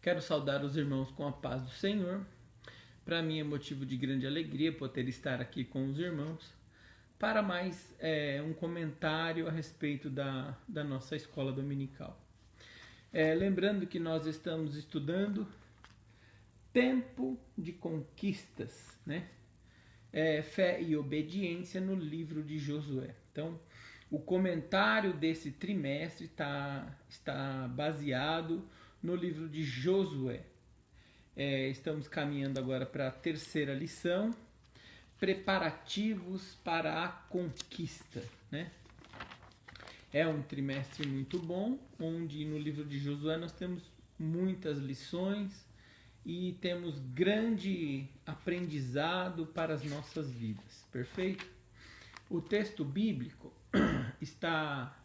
Quero saudar os irmãos com a paz do Senhor. Para mim é motivo de grande alegria poder estar aqui com os irmãos para mais um comentário a respeito da nossa escola dominical. Lembrando que nós estamos estudando Tempo de Conquistas, né? Fé e Obediência no livro de Josué. Então, o comentário desse trimestre está baseado no livro de Josué. Estamos caminhando agora para a terceira lição, preparativos para a conquista, né? É um trimestre muito bom, onde no livro de Josué nós temos muitas lições e temos grande aprendizado para as nossas vidas, perfeito? O texto bíblico está...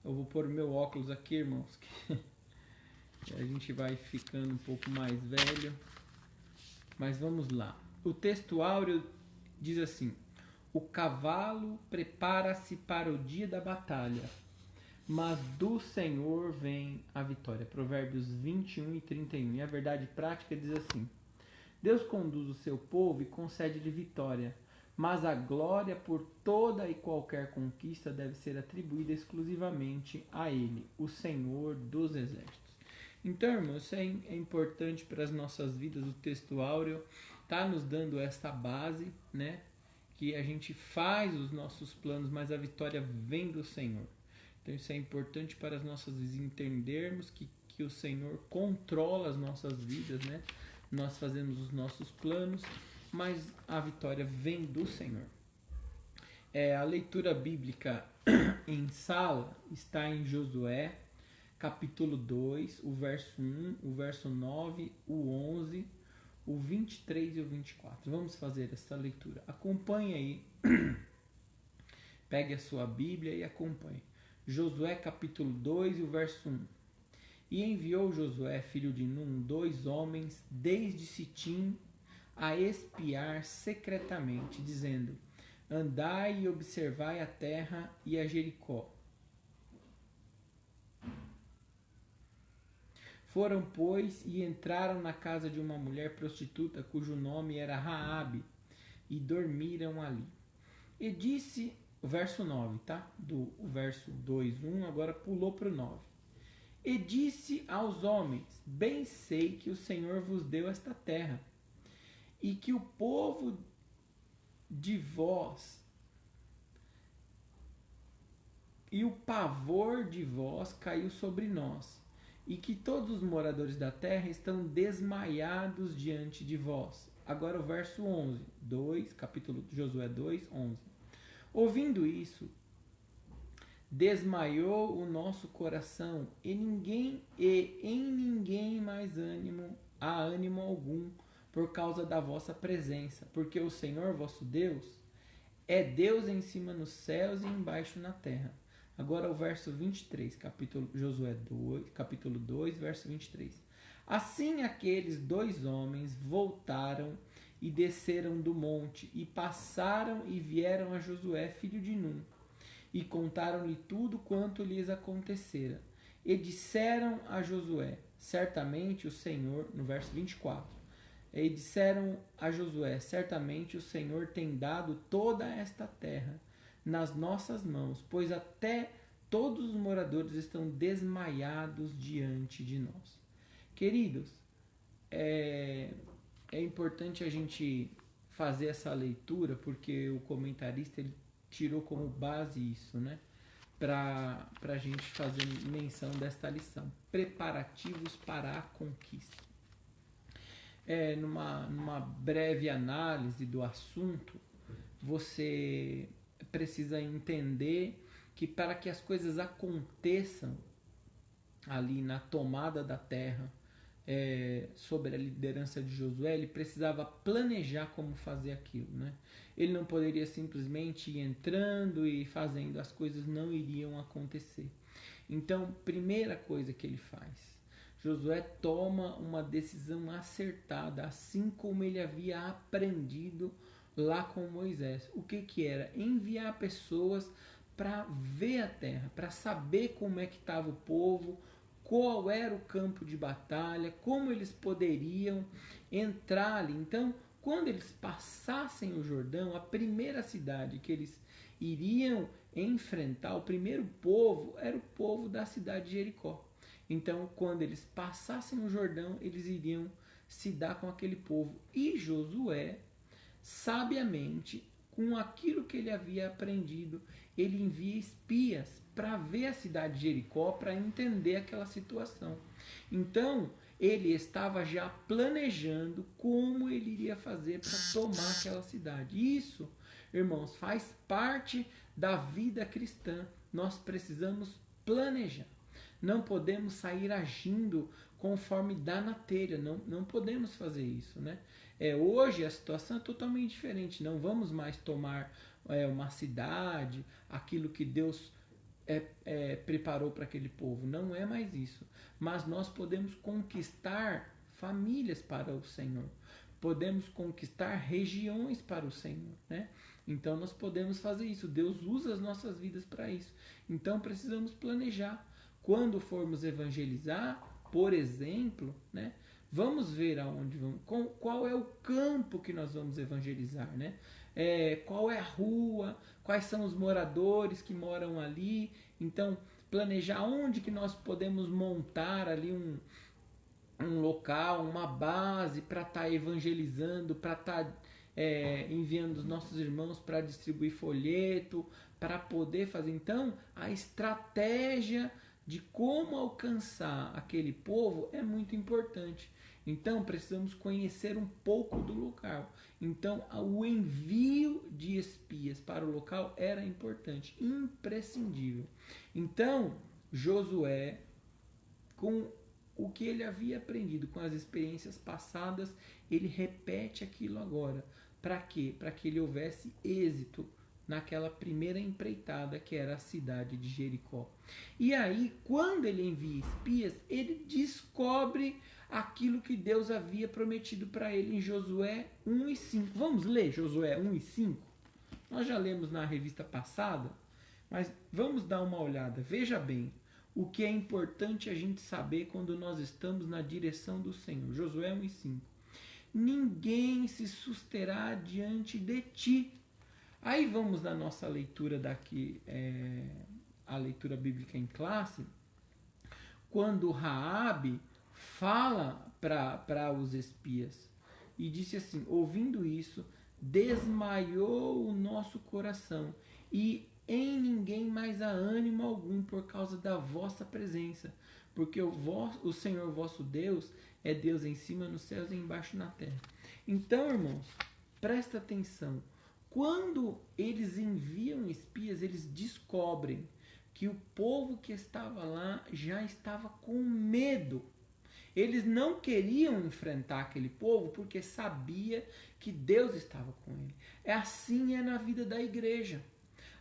Eu vou pôr meu óculos aqui, irmãos, que a gente vai ficando um pouco mais velho. Mas vamos lá. O texto áureo diz assim: o cavalo prepara-se para o dia da batalha, mas do Senhor vem a vitória. Provérbios 21 e 31. E a verdade prática diz assim: Deus conduz o seu povo e concede-lhe vitória, mas a glória por toda e qualquer conquista deve ser atribuída exclusivamente a Ele, o Senhor dos Exércitos. Então, irmãos, isso é importante para as nossas vidas. O texto áureo está nos dando essa base, né? Que a gente faz os nossos planos, mas a vitória vem do Senhor. Então isso é importante para as nossas vidas, entendermos que o Senhor controla as nossas vidas, né? Nós fazemos os nossos planos, mas a vitória vem do Senhor. A leitura bíblica em sala está em Josué, capítulo 2, o verso 1, o verso 9, o 11, o 23 e o 24. Vamos fazer essa leitura. Acompanhe aí. Pegue a sua Bíblia e acompanhe. Josué capítulo 2 e o verso 1. E enviou Josué, filho de Num, 2 homens desde Sitim a espiar secretamente, dizendo: andai e observai a terra e a Jericó. Foram, pois, e entraram na casa de uma mulher prostituta, cujo nome era Raabe, e dormiram ali. E disse, o verso 9, tá? O verso 2, 1, agora pulou para o 9. E disse aos homens: bem sei que o Senhor vos deu esta terra, e que o povo de vós, e o pavor de vós caiu sobre nós, e que todos os moradores da terra estão desmaiados diante de vós. Agora o verso 11, capítulo de Josué 2, 11. Ouvindo isso, desmaiou o nosso coração, e em ninguém mais há ânimo algum por causa da vossa presença, porque o Senhor vosso Deus é Deus em cima nos céus e embaixo na terra. Agora o verso 23, Josué 2, capítulo 2, verso 23. Assim aqueles 2 homens voltaram e desceram do monte, e passaram e vieram a Josué, filho de Num, e contaram-lhe tudo quanto lhes acontecera. E disseram a Josué: certamente o Senhor, no verso 24, e disseram a Josué: certamente o Senhor tem dado toda esta terra nas nossas mãos, pois até todos os moradores estão desmaiados diante de nós. Queridos, é importante a gente fazer essa leitura, porque o comentarista ele tirou como base isso, né? Para a gente fazer menção desta lição. Preparativos para a conquista. Numa breve análise do assunto, você precisa entender que para que as coisas aconteçam ali na tomada da terra, sobre a liderança de Josué, ele precisava planejar como fazer aquilo, né? Ele não poderia simplesmente ir entrando e fazendo, as coisas não iriam acontecer. Então, primeira coisa que ele faz, Josué toma uma decisão acertada, assim como ele havia aprendido lá com Moisés. O que era? Enviar pessoas para ver a terra, para saber como é que estava o povo, qual era o campo de batalha, como eles poderiam entrar ali. Então, quando eles passassem o Jordão, a primeira cidade que eles iriam enfrentar, o primeiro povo, era o povo da cidade de Jericó. Então, quando eles passassem o Jordão, eles iriam se dar com aquele povo. E Josué, sabiamente, com aquilo que ele havia aprendido, ele envia espias para ver a cidade de Jericó, para entender aquela situação. Então, ele estava já planejando como ele iria fazer para tomar aquela cidade. Isso, irmãos, faz parte da vida cristã. Nós precisamos planejar. Não podemos sair agindo conforme dá na telha. Não podemos fazer isso, né? Hoje a situação é totalmente diferente. Não vamos mais tomar uma cidade, aquilo que Deus preparou para aquele povo. Não é mais isso. Mas nós podemos conquistar famílias para o Senhor. Podemos conquistar regiões para o Senhor, né? Então nós podemos fazer isso. Deus usa as nossas vidas para isso. Então precisamos planejar. Quando formos evangelizar, por exemplo, né? Vamos ver aonde vamos, qual é o campo que nós vamos evangelizar, né? Qual é a rua, quais são os moradores que moram ali. Então, planejar onde que nós podemos montar ali um local, uma base para estar evangelizando, para estar enviando os nossos irmãos para distribuir folheto, para poder fazer. Então, a estratégia de como alcançar aquele povo é muito importante. Então, precisamos conhecer um pouco do local. Então, o envio de espias para o local era importante, imprescindível. Então, Josué, com o que ele havia aprendido, com as experiências passadas, ele repete aquilo agora. Para quê? Para que ele houvesse êxito naquela primeira empreitada que era a cidade de Jericó. E aí, quando ele envia espias, ele descobre aquilo que Deus havia prometido para ele em Josué 1 e 5. Vamos ler Josué 1 e 5? Nós já lemos na revista passada, mas vamos dar uma olhada. Veja bem o que é importante a gente saber quando nós estamos na direção do Senhor. Josué 1 e 5. Ninguém se susterá diante de ti. Aí vamos na nossa leitura daqui, a leitura bíblica em classe, quando Raabe fala para os espias e disse assim: ouvindo isso, desmaiou o nosso coração e em ninguém mais há ânimo algum por causa da vossa presença, porque o Senhor vosso Deus é Deus em cima nos céus e embaixo na terra. Então, irmãos, presta atenção. Quando eles enviam espias, eles descobrem que o povo que estava lá já estava com medo. Eles não queriam enfrentar aquele povo porque sabia que Deus estava com ele. Assim é na vida da igreja.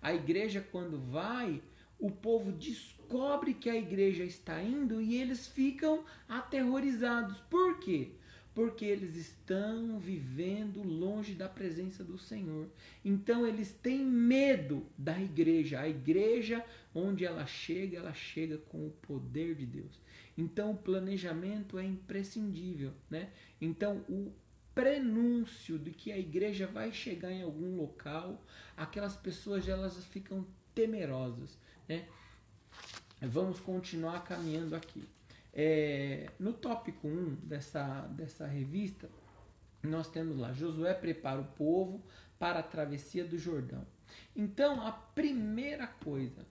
A igreja, quando vai, o povo descobre que a igreja está indo e eles ficam aterrorizados. Por quê? Porque eles estão vivendo longe da presença do Senhor. Então eles têm medo da igreja. A igreja, onde ela chega com o poder de Deus. Então o planejamento é imprescindível, né? Então o prenúncio de que a igreja vai chegar em algum local, aquelas pessoas elas ficam temerosas, né? Vamos continuar caminhando aqui. No tópico 1 dessa revista, nós temos lá: Josué prepara o povo para a travessia do Jordão. Então, a primeira coisa,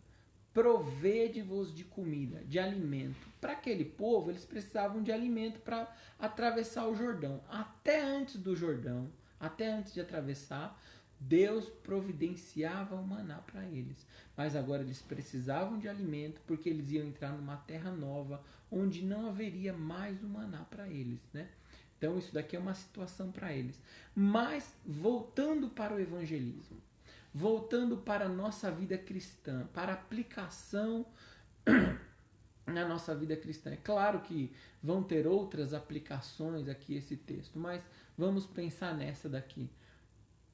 provede-vos de comida, de alimento. Para aquele povo, eles precisavam de alimento para atravessar o Jordão. Até antes do Jordão, até antes de atravessar, Deus providenciava o maná para eles. Mas agora eles precisavam de alimento porque eles iam entrar numa terra nova onde não haveria mais o maná para eles, né? Então isso daqui é uma situação para eles. Mas voltando para o evangelismo, voltando para a nossa vida cristã, para a aplicação na nossa vida cristã. É claro que vão ter outras aplicações aqui esse texto, mas vamos pensar nessa daqui.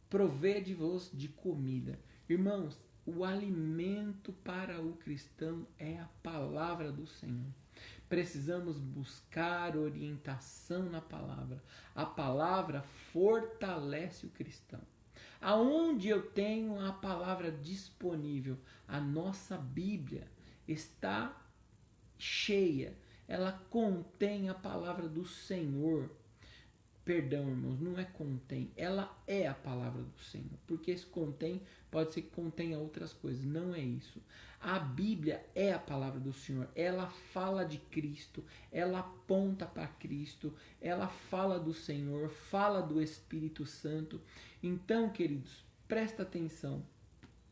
Provede-vos de comida. Irmãos, o alimento para o cristão é a palavra do Senhor. Precisamos buscar orientação na palavra. A palavra fortalece o cristão. Aonde eu tenho a palavra disponível, a nossa Bíblia está cheia. Ela contém a palavra do Senhor. Perdão, irmãos, não é contém, ela é a palavra do Senhor. Porque esse contém pode ser que contenha outras coisas, não é isso. A Bíblia é a palavra do Senhor, ela fala de Cristo, ela aponta para Cristo, ela fala do Senhor, fala do Espírito Santo. Então, queridos, presta atenção,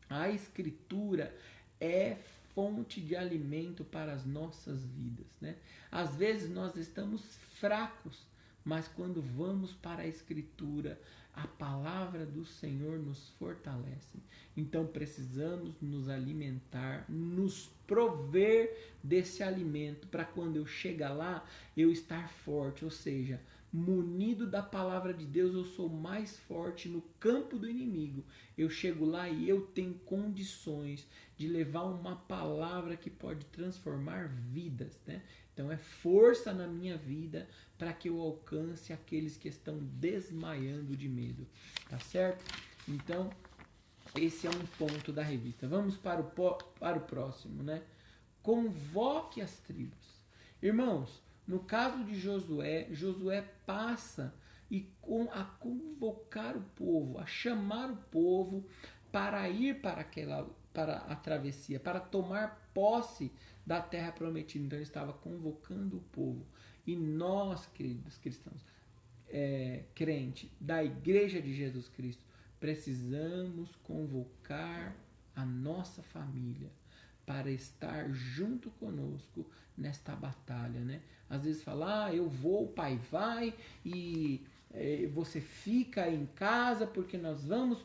a Escritura é fonte de alimento para as nossas vidas, né? Às vezes nós estamos fracos, mas quando vamos para a Escritura, a palavra do Senhor nos fortalece. Então precisamos nos alimentar, nos prover desse alimento para quando eu chegar lá, eu estar forte. Ou seja, munido da palavra de Deus, eu sou mais forte no campo do inimigo. Eu chego lá e eu tenho condições de levar uma palavra que pode transformar vidas, né? Então é força na minha vida para que eu alcance aqueles que estão desmaiando de medo, tá certo? Então esse é um ponto da revista. Vamos para o próximo, né? Convoque as tribos. Irmãos, no caso de Josué, Josué passa a convocar o povo, a chamar o povo para ir para a travessia, para tomar posse da terra prometida. Então ele estava convocando o povo. E nós, queridos cristãos, crente da Igreja de Jesus Cristo, precisamos convocar a nossa família para estar junto conosco nesta batalha, né? Às vezes fala, eu vou, o pai vai e você fica aí em casa porque nós vamos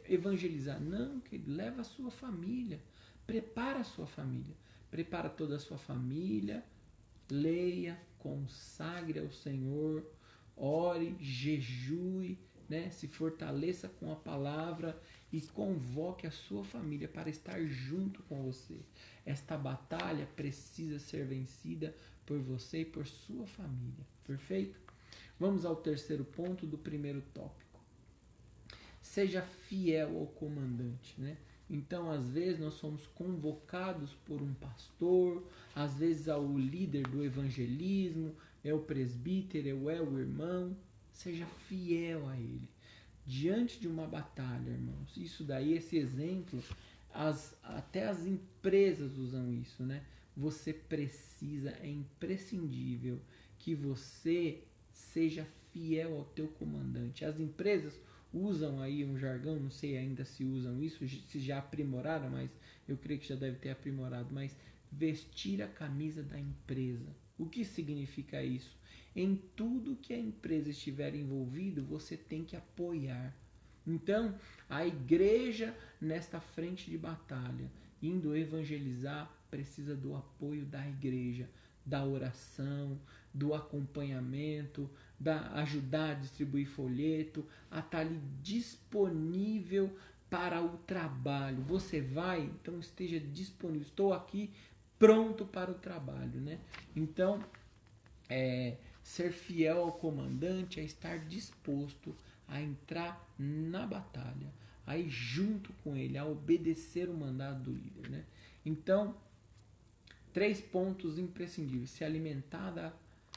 evangelizar. Não, querido, leva a sua família, prepara a sua família, prepara toda a sua família, leia, consagre ao Senhor, ore, jejue, né? Se fortaleça com a palavra e convoque a sua família para estar junto com você. Esta batalha precisa ser vencida por você e por sua família. Perfeito? Vamos ao terceiro ponto do primeiro tópico. Seja fiel ao comandante, né? Então, às vezes, nós somos convocados por um pastor, às vezes ao líder do evangelismo, é o presbítero, é o irmão. Seja fiel a ele. Diante de uma batalha, irmãos, isso daí, esse exemplo, até as empresas usam isso, né? Você precisa, é imprescindível que você seja fiel ao teu comandante. As empresas usam aí um jargão, não sei ainda se usam isso, se já aprimoraram, mas eu creio que já deve ter aprimorado, mas vestir a camisa da empresa. O que significa isso? Em tudo que a empresa estiver envolvido, você tem que apoiar. Então, a igreja nesta frente de batalha, indo evangelizar, precisa do apoio da igreja, da oração, do acompanhamento, da ajudar a distribuir folheto, a estar ali disponível para o trabalho. Você vai, então esteja disponível. Estou aqui pronto para o trabalho, né? Então, ser fiel ao comandante é estar disposto a entrar na batalha, a ir junto com ele, a obedecer o mandado do líder, né? Então, 3 pontos imprescindíveis: se alimentar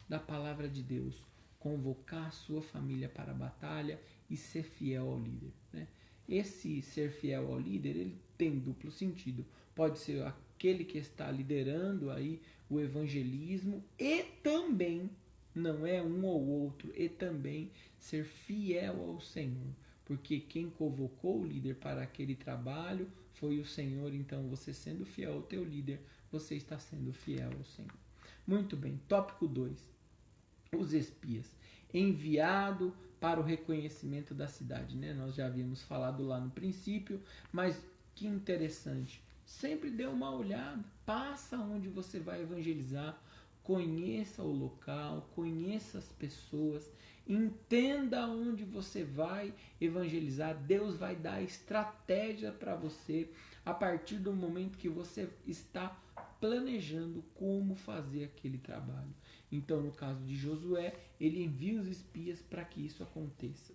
da palavra de Deus, convocar a sua família para a batalha e ser fiel ao líder, né? Esse ser fiel ao líder, ele tem duplo sentido. Pode ser aquele que está liderando aí o evangelismo e também, não é um ou outro, e também ser fiel ao Senhor. Porque quem convocou o líder para aquele trabalho foi o Senhor. Então, você sendo fiel ao teu líder, você está sendo fiel ao Senhor. Muito bem, tópico 2. Os espias. Enviado para o reconhecimento da cidade, né? Nós já havíamos falado lá no princípio, mas que interessante. Sempre dê uma olhada, passa onde você vai evangelizar, conheça o local, conheça as pessoas, entenda onde você vai evangelizar. Deus vai dar estratégia para você a partir do momento que você está planejando como fazer aquele trabalho. Então, no caso de Josué, ele envia os espias para que isso aconteça.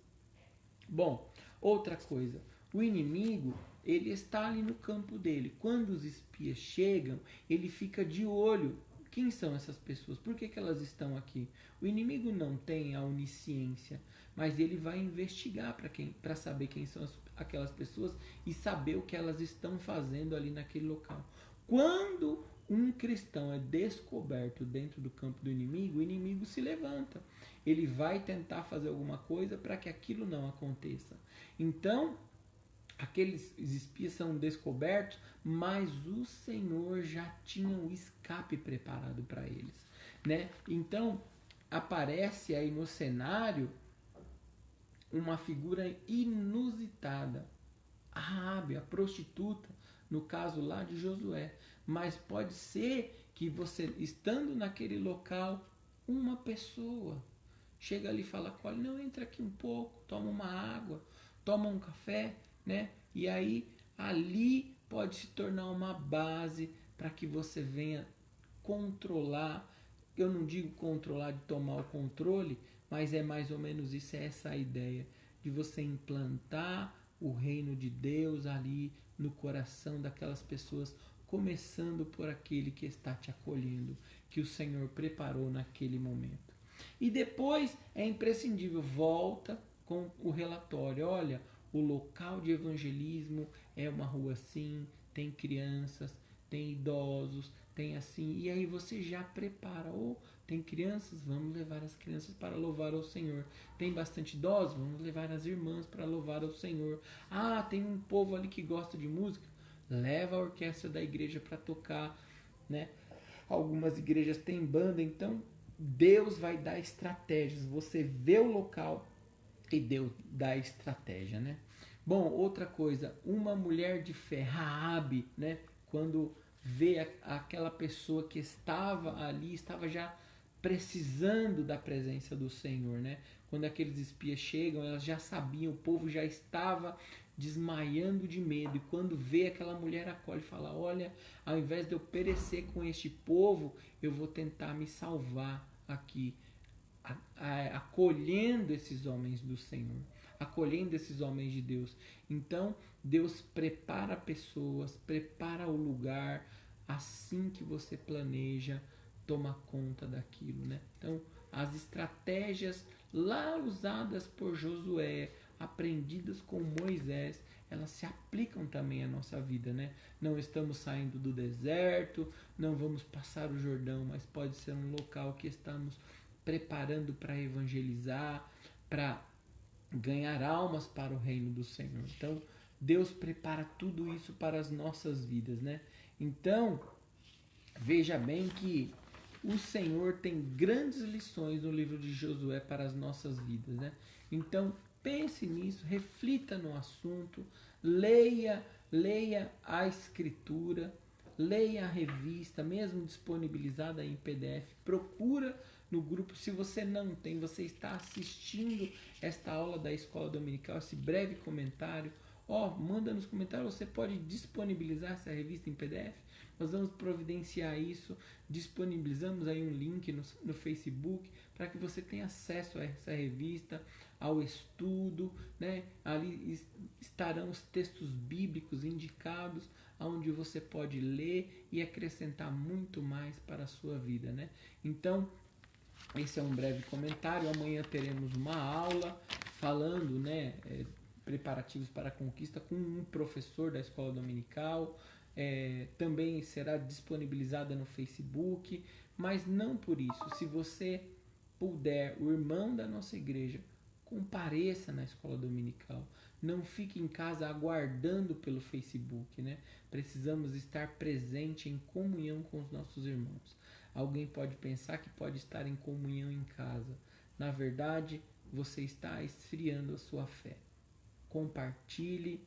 Bom, outra coisa, o inimigo, ele está ali no campo dele. Quando os espias chegam, ele fica de olho. Quem são essas pessoas? Por que elas estão aqui? O inimigo não tem a onisciência, mas ele vai investigar para saber quem são aquelas pessoas e saber o que elas estão fazendo ali naquele local. Quando um cristão é descoberto dentro do campo do inimigo, o inimigo se levanta. Ele vai tentar fazer alguma coisa para que aquilo não aconteça. Então, aqueles espias são descobertos, mas o Senhor já tinha um escape preparado para eles, né? Então, aparece aí no cenário uma figura inusitada. A Raabe, a prostituta, no caso lá de Josué. Mas pode ser que você, estando naquele local, uma pessoa chega ali e fala, olha, não, entra aqui um pouco, toma uma água, toma um café, né? E aí, ali pode se tornar uma base para que você venha controlar. Eu não digo controlar de tomar o controle, mas é mais ou menos isso, é essa a ideia de você implantar o reino de Deus ali no coração daquelas pessoas, começando por aquele que está te acolhendo, que o Senhor preparou naquele momento. E depois é imprescindível, volta com o relatório. Olha, o local de evangelismo é uma rua assim, tem crianças, tem idosos, tem assim. E aí você já prepara. Ou tem crianças, vamos levar as crianças para louvar ao Senhor. Tem bastante idosos, vamos levar as irmãs para louvar ao Senhor. Ah, tem um povo ali que gosta de música, leva a orquestra da igreja para tocar, né? Algumas igrejas têm banda, então Deus vai dar estratégias. Você vê o local e Deus dá estratégia, né? Bom, outra coisa, uma mulher de fé, Raabe, né? Quando vê aquela pessoa que estava ali, estava já precisando da presença do Senhor, né? Quando aqueles espias chegam, elas já sabiam, o povo já estava desmaiando de medo. E quando vê aquela mulher, acolhe e fala, olha, ao invés de eu perecer com este povo, eu vou tentar me salvar aqui, acolhendo esses homens do Senhor, acolhendo esses homens de Deus. Então, Deus prepara pessoas, prepara o lugar, assim que você planeja, toma conta daquilo, né? Então, as estratégias lá usadas por Josué, aprendidas com Moisés, elas se aplicam também à nossa vida, né? Não estamos saindo do deserto, não vamos passar o Jordão, mas pode ser um local que estamos preparando para evangelizar, para ganhar almas para o reino do Senhor. Então, Deus prepara tudo isso para as nossas vidas, né? Então, veja bem que o Senhor tem grandes lições no livro de Josué para as nossas vidas, né? Então, pense nisso, reflita no assunto, leia a escritura, leia a revista, mesmo disponibilizada em PDF, procura no grupo. Se você não tem, você está assistindo esta aula da Escola Dominical, esse breve comentário, manda nos comentários, você pode disponibilizar essa revista em PDF. Nós vamos providenciar isso, disponibilizamos aí um link no Facebook para que você tenha acesso a essa revista, ao estudo, né? Ali estarão os textos bíblicos indicados, onde você pode ler e acrescentar muito mais para a sua vida, né? Então, esse é um breve comentário. Amanhã teremos uma aula falando, né, preparativos para a conquista com um professor da escola dominical. Também será disponibilizada no Facebook, mas não por isso. Se você puder, o irmão da nossa igreja, compareça na escola dominical. Não fique em casa aguardando pelo Facebook, né? Precisamos estar presente em comunhão com os nossos irmãos. Alguém pode pensar que pode estar em comunhão em casa. Na verdade, você está esfriando a sua fé. Compartilhe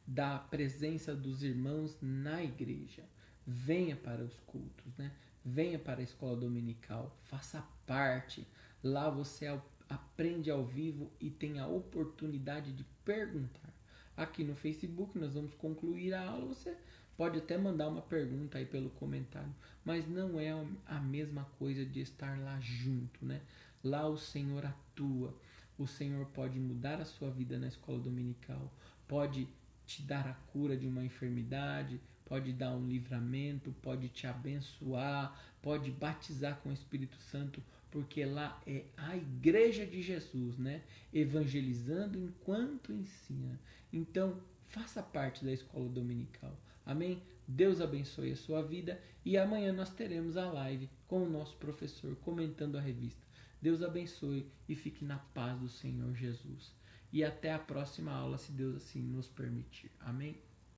da presença dos irmãos na igreja. Venha para os cultos, né? Venha para a escola dominical. Faça parte. Lá você aprende ao vivo e tem a oportunidade de perguntar. Aqui no Facebook nós vamos concluir a aula. Você pode até mandar uma pergunta aí pelo comentário, mas não é a mesma coisa de estar lá junto, né? Lá o Senhor atua, o Senhor pode mudar a sua vida na escola dominical, pode te dar a cura de uma enfermidade, pode dar um livramento, pode te abençoar, pode batizar com o Espírito Santo, porque lá é a igreja de Jesus, né? Evangelizando enquanto ensina. Então, faça parte da escola dominical. Amém? Deus abençoe a sua vida e amanhã nós teremos a live com o nosso professor comentando a revista. Deus abençoe e fique na paz do Senhor Jesus. E até a próxima aula, se Deus assim nos permitir. Amém?